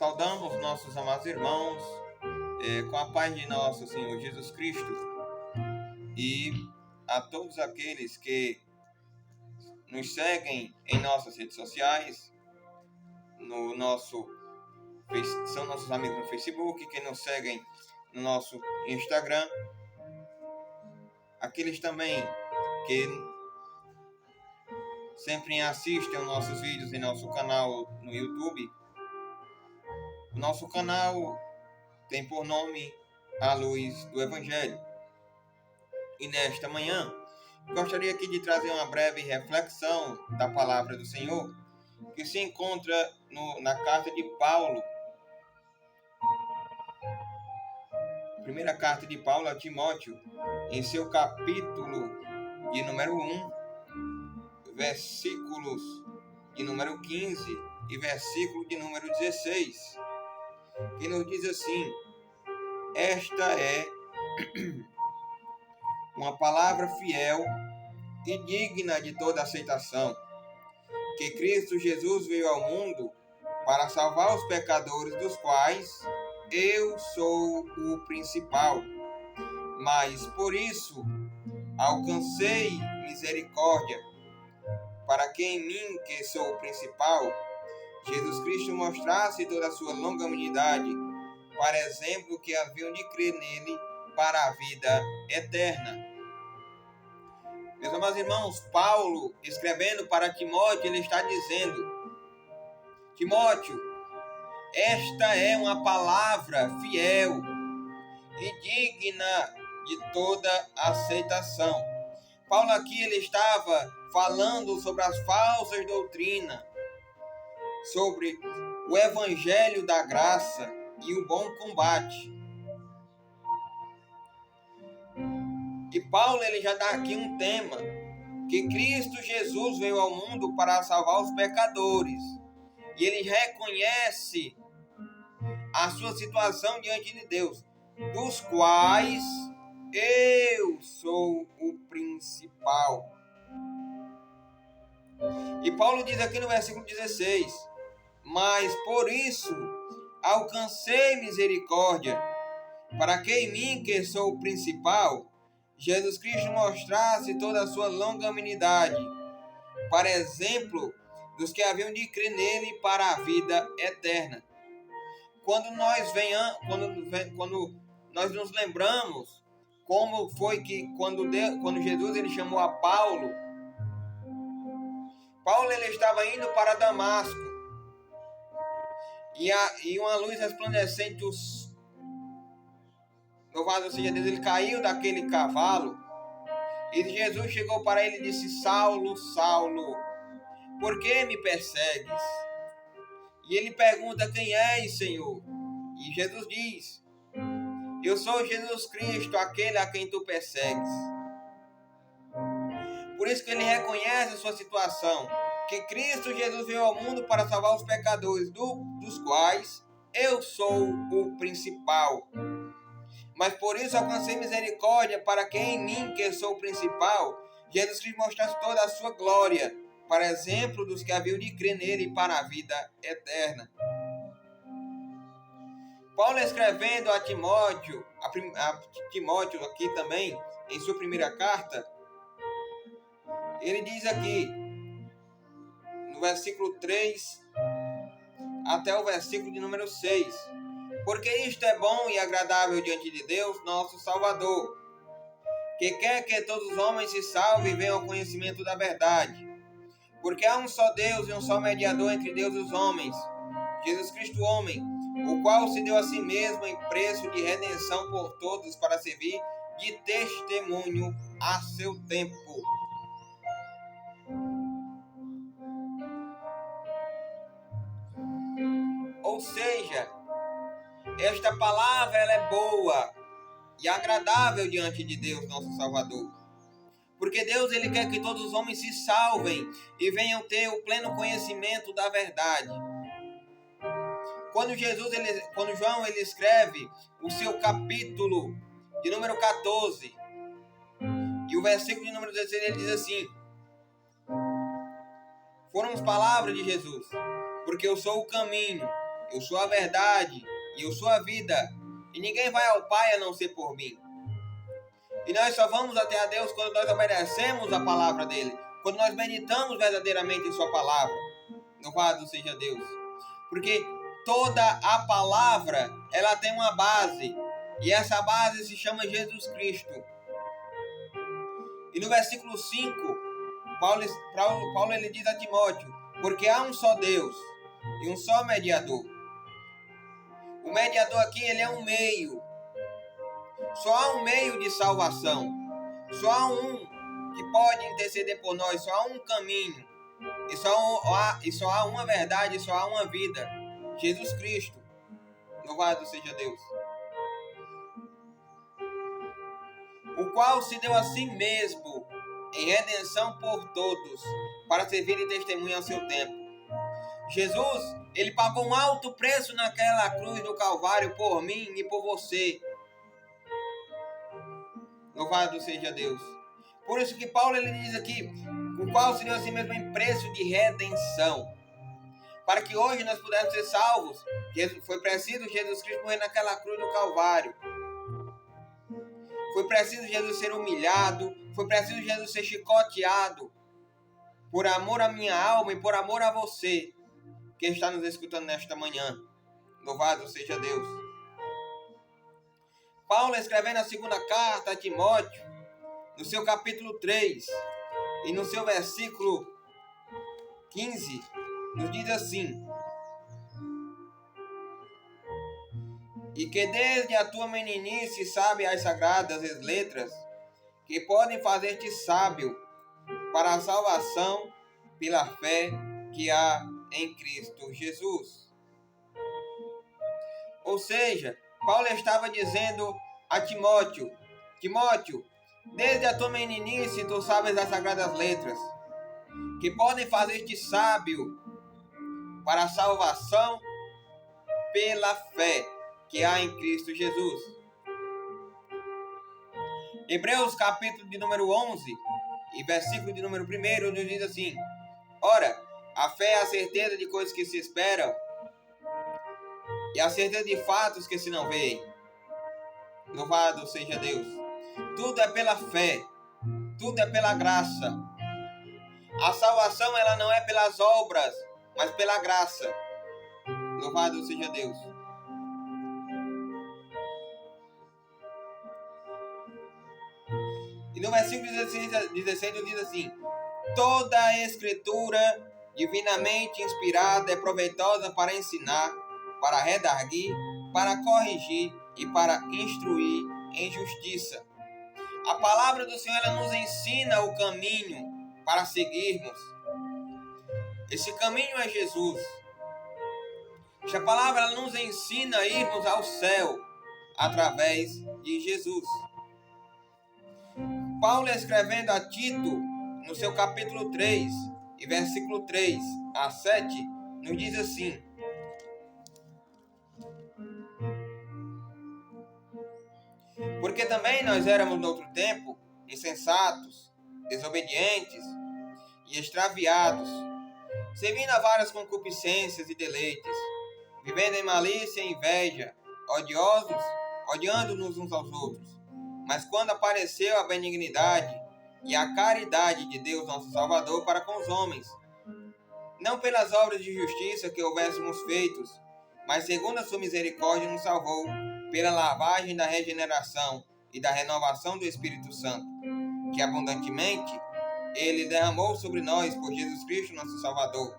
Saudamos nossos amados irmãos com a paz de nosso Senhor Jesus Cristo e a todos aqueles que nos seguem em nossas redes sociais, são nossos amigos no Facebook, que nos seguem no nosso Instagram, aqueles também que sempre assistem aos nossos vídeos em nosso canal no YouTube. O nosso canal tem por nome A Luz do Evangelho. E nesta manhã, gostaria aqui de trazer uma breve reflexão da palavra do Senhor, que se encontra na carta de Paulo, primeira carta de Paulo a Timóteo, em seu capítulo de número 1, versículos de número 15 e versículo de número 16, que nos diz assim: esta é uma palavra fiel e digna de toda aceitação, que Cristo Jesus veio ao mundo para salvar os pecadores, dos quais eu sou o principal. Mas por isso alcancei misericórdia, para que em mim, que sou o principal, Jesus Cristo mostrasse toda a sua longanimidade, para exemplo que haviam de crer nele para a vida eterna. Meus amados irmãos, Paulo, escrevendo para Timóteo, ele está dizendo: Timóteo, esta é uma palavra fiel e digna de toda aceitação. Paulo aqui ele estava falando sobre as falsas doutrinas, sobre o evangelho da graça e o bom combate. E Paulo ele já dá aqui um tema, que Cristo Jesus veio ao mundo para salvar os pecadores. E ele reconhece a sua situação diante de Deus, dos quais eu sou o principal. E Paulo diz aqui no versículo 16: mas por isso alcancei misericórdia, para que em mim, que sou o principal, Jesus Cristo mostrasse toda a sua longanimidade, para exemplo dos que haviam de crer nele para a vida eterna. Quando nós nos lembramos como foi que quando Jesus ele chamou a Paulo ele estava indo para Damasco, e uma luz resplandecente, louvado seja Deus, ele caiu daquele cavalo, e Jesus chegou para ele e disse: Saulo, Saulo, por que me persegues? E ele pergunta: quem és, Senhor? E Jesus diz: eu sou Jesus Cristo, aquele a quem tu persegues. Por isso que ele reconhece a sua situação, que Cristo Jesus veio ao mundo para salvar os pecadores, dos quais eu sou o principal. Mas por isso alcancei misericórdia, para que em mim, que sou o principal, Jesus Cristo mostrasse toda a sua glória, para exemplo dos que haviam de crer nele para a vida eterna. Paulo escrevendo a Timóteo aqui também, em sua primeira carta, ele diz aqui, no versículo 3 até o versículo de número 6: porque isto é bom e agradável diante de Deus, nosso Salvador, que quer que todos os homens se salvem e venham ao conhecimento da verdade. Porque há um só Deus e um só mediador entre Deus e os homens, Jesus Cristo homem, o qual se deu a si mesmo em preço de redenção por todos, para servir de testemunho a seu tempo. Ou seja, esta palavra ela é boa e agradável diante de Deus, nosso Salvador. Porque Deus ele quer que todos os homens se salvem e venham ter o pleno conhecimento da verdade. Quando João ele escreve o seu capítulo de número 14 e o versículo de número 16, ele diz assim: foram as palavras de Jesus: porque eu sou o caminho, eu sou a verdade e eu sou a vida, e ninguém vai ao Pai a não ser por mim. E nós só vamos até a Deus quando nós obedecemos a palavra dele, quando nós meditamos verdadeiramente em sua palavra. Louvado seja Deus. Porque toda a palavra, ela tem uma base, e essa base se chama Jesus Cristo. E no versículo 5, Paulo ele diz a Timóteo: porque há um só Deus e um só mediador. O mediador aqui, ele é um meio. Só há um meio de salvação. Só há um que pode interceder por nós. Só há um caminho. E só há uma verdade, só há uma vida. Jesus Cristo. Louvado seja Deus. O qual se deu a si mesmo em redenção por todos, para servir de testemunha ao seu tempo. Jesus, ele pagou um alto preço naquela cruz do Calvário por mim e por você. Louvado seja Deus. Por isso que Paulo ele diz aqui, o qual se deu a si mesmo em preço de redenção, para que hoje nós pudéssemos ser salvos. Foi preciso Jesus Cristo morrer naquela cruz do Calvário. Foi preciso Jesus ser humilhado, foi preciso Jesus ser chicoteado, por amor à minha alma e por amor a você, que está nos escutando nesta manhã. Louvado seja Deus. Paulo, escrevendo a segunda carta a Timóteo, no seu capítulo 3, e no seu versículo 15, nos diz assim: e que desde a tua meninice sabe as sagradas letras, que podem fazer-te sábio para a salvação pela fé que há em Cristo Jesus. Ou seja, Paulo estava dizendo a Timóteo: Timóteo, desde a tua meninice tu sabes as sagradas letras, que podem fazer-te sábio para a salvação pela fé que há em Cristo Jesus. Hebreus capítulo de número 11 e versículo de número 1 nos diz assim: ora, a fé é a certeza de coisas que se esperam e a certeza de fatos que se não veem. Louvado seja Deus. Tudo é pela fé, tudo é pela graça. A salvação ela não é pelas obras, mas pela graça. Louvado seja Deus. E no versículo 16 diz assim: toda a escritura divinamente inspirada é proveitosa para ensinar, para redarguir, para corrigir e para instruir em justiça. A palavra do Senhor ela nos ensina o caminho para seguirmos. Esse caminho é Jesus. Esta palavra ela nos ensina a irmos ao céu através de Jesus. Paulo, escrevendo a Tito, no seu capítulo 3, e versículo 3 a 7, nos diz assim: porque também nós éramos no outro tempo insensatos, desobedientes e extraviados, servindo a várias concupiscências e deleites, vivendo em malícia e inveja, odiosos, odiando-nos uns aos outros. Mas quando apareceu a benignidade e a caridade de Deus nosso Salvador para com os homens, não pelas obras de justiça que houvéssemos feitos, mas segundo a sua misericórdia nos salvou, pela lavagem da regeneração e da renovação do Espírito Santo, que abundantemente Ele derramou sobre nós por Jesus Cristo nosso Salvador,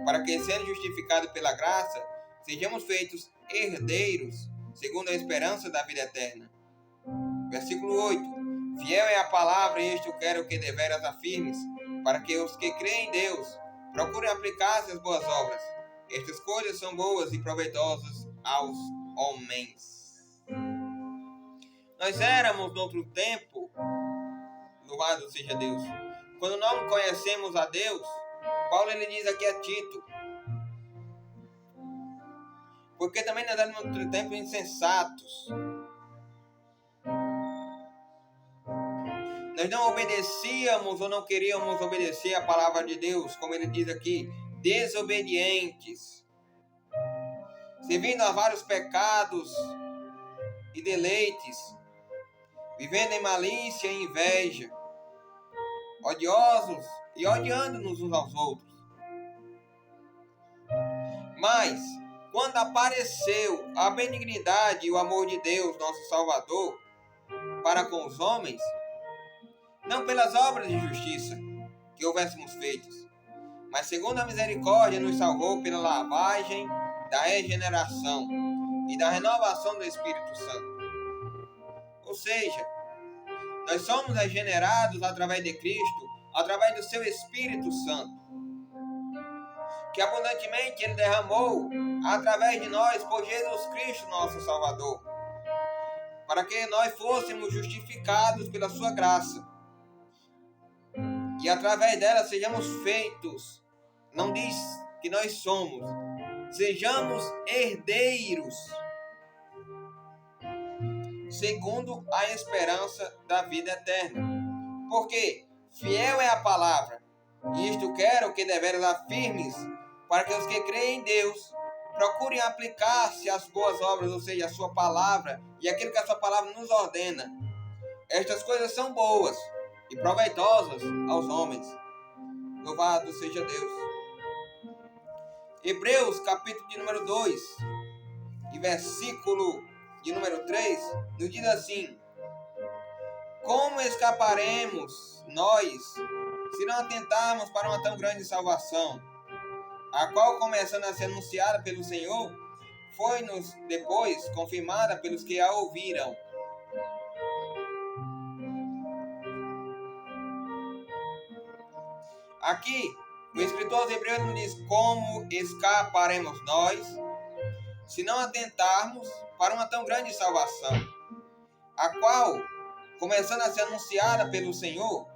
para que, sendo justificados pela graça, sejamos feitos herdeiros, segundo a esperança da vida eterna. Versículo 8: fiel é a palavra, e isto eu quero que deveras afirmes, para que os que creem em Deus procurem aplicar-se às boas obras. Estas coisas são boas e proveitosas aos homens. Nós éramos, no outro tempo, louvado seja Deus, quando não conhecemos a Deus, Paulo ele diz aqui a Tito, porque também nós éramos, no outro tempo, insensatos. Nós não obedecíamos ou não queríamos obedecer a palavra de Deus, como ele diz aqui, desobedientes. servindo a vários pecados e deleites, vivendo em malícia e inveja, odiosos e odiando-nos uns aos outros. Mas, quando apareceu a benignidade e o amor de Deus, nosso Salvador, para com os homens, não pelas obras de justiça que houvéssemos feitos, mas segundo a misericórdia nos salvou pela lavagem da regeneração e da renovação do Espírito Santo. Ou seja, nós somos regenerados através de Cristo, através do seu Espírito Santo, que abundantemente Ele derramou através de nós por Jesus Cristo, nosso Salvador, para que nós fôssemos justificados pela sua graça e através dela sejamos feitos, não diz que nós somos, sejamos herdeiros, segundo a esperança da vida eterna. Porque fiel é a palavra, e isto quero que deveras afirmes, para que os que creem em Deus procurem aplicar-se às boas obras, ou seja, a sua palavra e aquilo que a sua palavra nos ordena. Estas coisas são boas e proveitosas aos homens. Louvado seja Deus. Hebreus, capítulo de número 2, e versículo de número 3, nos diz assim: como escaparemos nós, se não atentarmos para uma tão grande salvação, a qual, começando a ser anunciada pelo Senhor, foi-nos depois confirmada pelos que a ouviram. Aqui, o escritor aos Hebreus nos diz: como escaparemos nós, se não atentarmos para uma tão grande salvação, a qual, começando a ser anunciada pelo Senhor,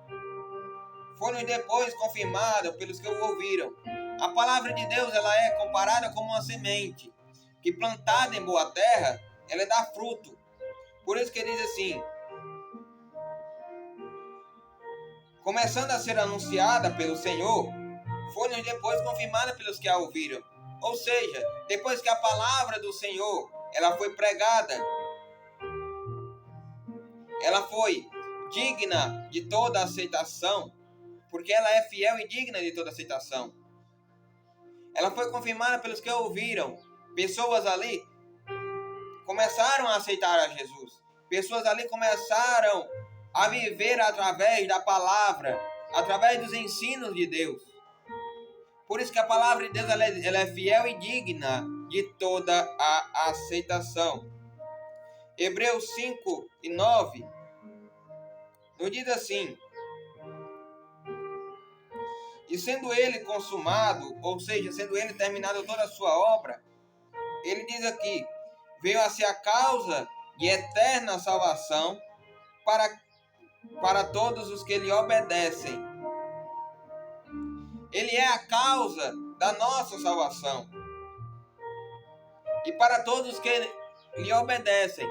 foi-nos depois confirmada pelos que o ouviram. A palavra de Deus, ela é comparada como uma semente, que plantada em boa terra, ela dá fruto. Por isso que ele diz assim: começando a ser anunciada pelo Senhor, foi-nos depois confirmada pelos que a ouviram. Ou seja, depois que a palavra do Senhor, ela foi pregada, ela foi digna de toda aceitação, porque ela é fiel e digna de toda aceitação. Ela foi confirmada pelos que a ouviram. Pessoas ali começaram a aceitar a Jesus. Pessoas ali começaram a viver através da palavra, através dos ensinos de Deus. Por isso que a palavra de Deus ela é fiel e digna de toda a aceitação. Hebreus 5 e 9 nos diz assim: e sendo ele consumado, ou seja, sendo ele terminado toda a sua obra, ele diz aqui: veio a ser a causa de eterna salvação para todos os que lhe obedecem. Ele é a causa da nossa salvação. E para todos que lhe obedecem.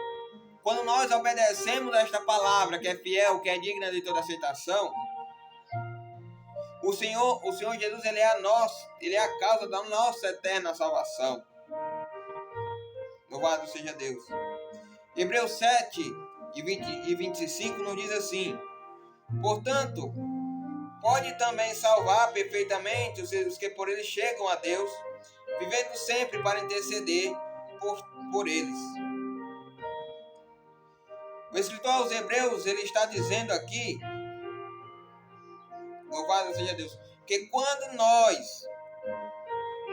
Quando nós obedecemos a esta palavra, que é fiel, que é digna de toda aceitação, o Senhor Jesus, ele é a causa da nossa eterna salvação. Louvado seja Deus. Hebreus 7 e 25 nos diz assim: portanto, pode também salvar perfeitamente os que por ele chegam a Deus, vivendo sempre para interceder por eles. O escritor aos Hebreus, ele está dizendo aqui, louvado seja Deus, que quando nós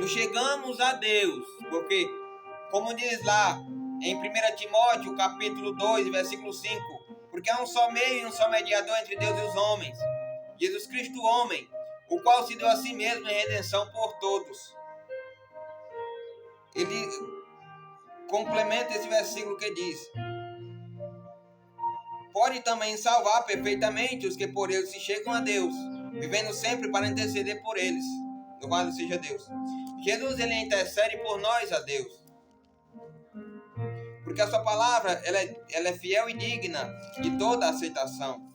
nos chegamos a Deus, porque, como diz lá em 1 Timóteo, capítulo 2, versículo 5, porque há um só meio e um só mediador entre Deus e os homens, Jesus Cristo homem, o qual se deu a si mesmo em redenção por todos. Ele complementa esse versículo que diz: pode também salvar perfeitamente os que por ele se chegam a Deus, vivendo sempre para interceder por eles. Louvado seja Deus. Jesus, ele intercede por nós a Deus, porque a sua palavra ela é fiel e digna de toda aceitação.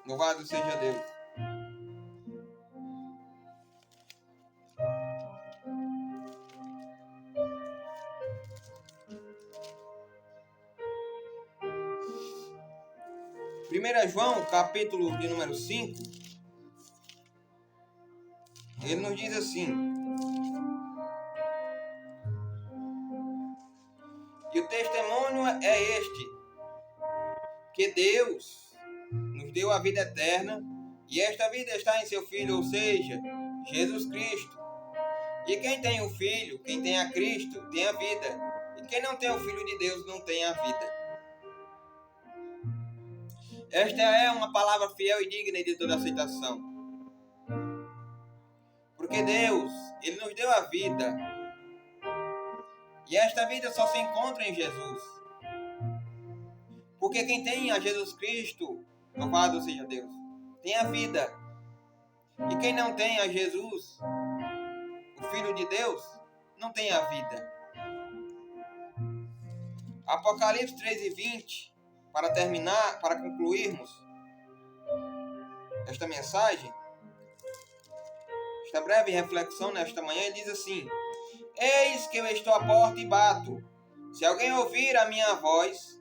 Louvado seja Deus. Primeiro João, capítulo de número 5, ele nos diz assim: e o testemunho é este, que Deus nos deu a vida eterna, e esta vida está em seu Filho, ou seja, Jesus Cristo. E quem tem o Filho, quem tem a Cristo, tem a vida. E quem não tem o Filho de Deus, não tem a vida. Esta é uma palavra fiel e digna de toda aceitação. Porque Deus, Ele nos deu a vida. E esta vida só se encontra em Jesus. Porque quem tem a Jesus Cristo, louvado seja Deus, tem a vida. E quem não tem a Jesus, o Filho de Deus, não tem a vida. Apocalipse 3:20, para terminar, para concluirmos esta mensagem, esta breve reflexão nesta manhã, ele diz assim: eis que eu estou à porta e bato. Se alguém ouvir a minha voz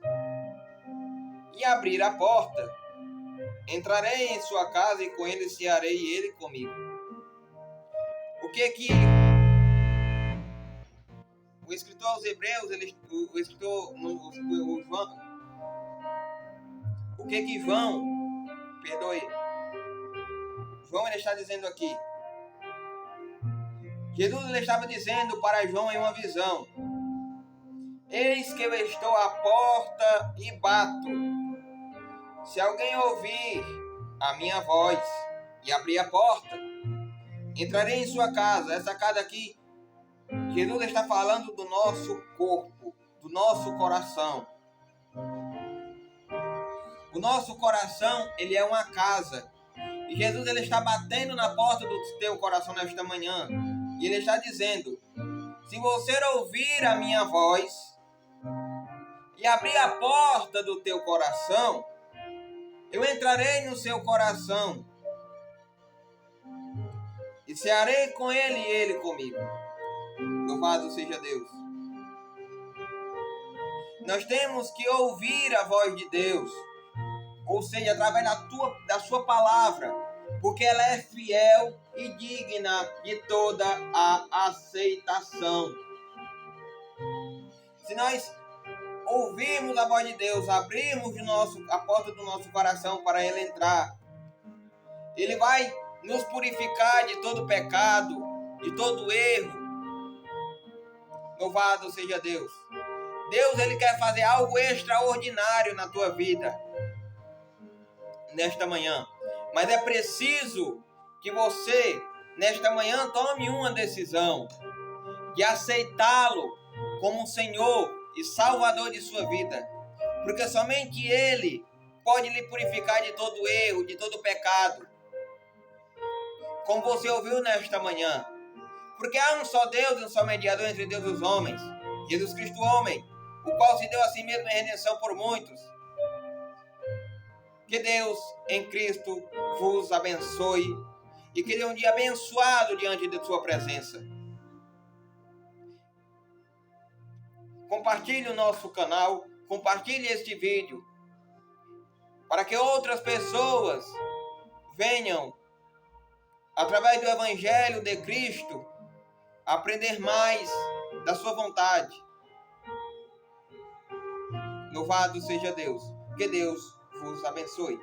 e abrir a porta, entrarei em sua casa e com ele cearei e ele comigo. O que o escritor aos Hebreus, o escritor João, o que João ele está dizendo aqui? Jesus ele estava dizendo para João em uma visão: eis que eu estou à porta e bato. Se alguém ouvir a minha voz e abrir a porta, entrarei em sua casa. Essa casa aqui, Jesus está falando do nosso corpo, do nosso coração. O nosso coração, ele é uma casa. E Jesus ele está batendo na porta do teu coração nesta manhã. E ele está dizendo: se você ouvir a minha voz e abrir a porta do teu coração, eu entrarei no seu coração e cearei com ele e ele comigo. Louvado seja Deus. Nós temos que ouvir a voz de Deus, ou seja, através da sua palavra, porque ela é fiel e digna de toda a aceitação. Se nós ouvirmos a voz de Deus, abrirmos a porta do nosso coração para Ele entrar, Ele vai nos purificar de todo pecado, de todo erro. Louvado seja Deus. Deus, Ele quer fazer algo extraordinário na tua vida nesta manhã. Mas é preciso que você, nesta manhã, tome uma decisão de aceitá-lo como Senhor e Salvador de sua vida. Porque somente Ele pode lhe purificar de todo erro, de todo pecado. Como você ouviu nesta manhã. Porque há um só Deus e um só mediador entre Deus e os homens, Jesus Cristo homem, o qual se deu a si mesmo em redenção por muitos. Que Deus em Cristo vos abençoe e que dê um dia abençoado diante de sua presença. Compartilhe o nosso canal, compartilhe este vídeo, para que outras pessoas venham, através do Evangelho de Cristo, aprender mais da sua vontade. Louvado seja Deus. Que Deus vos abençoe.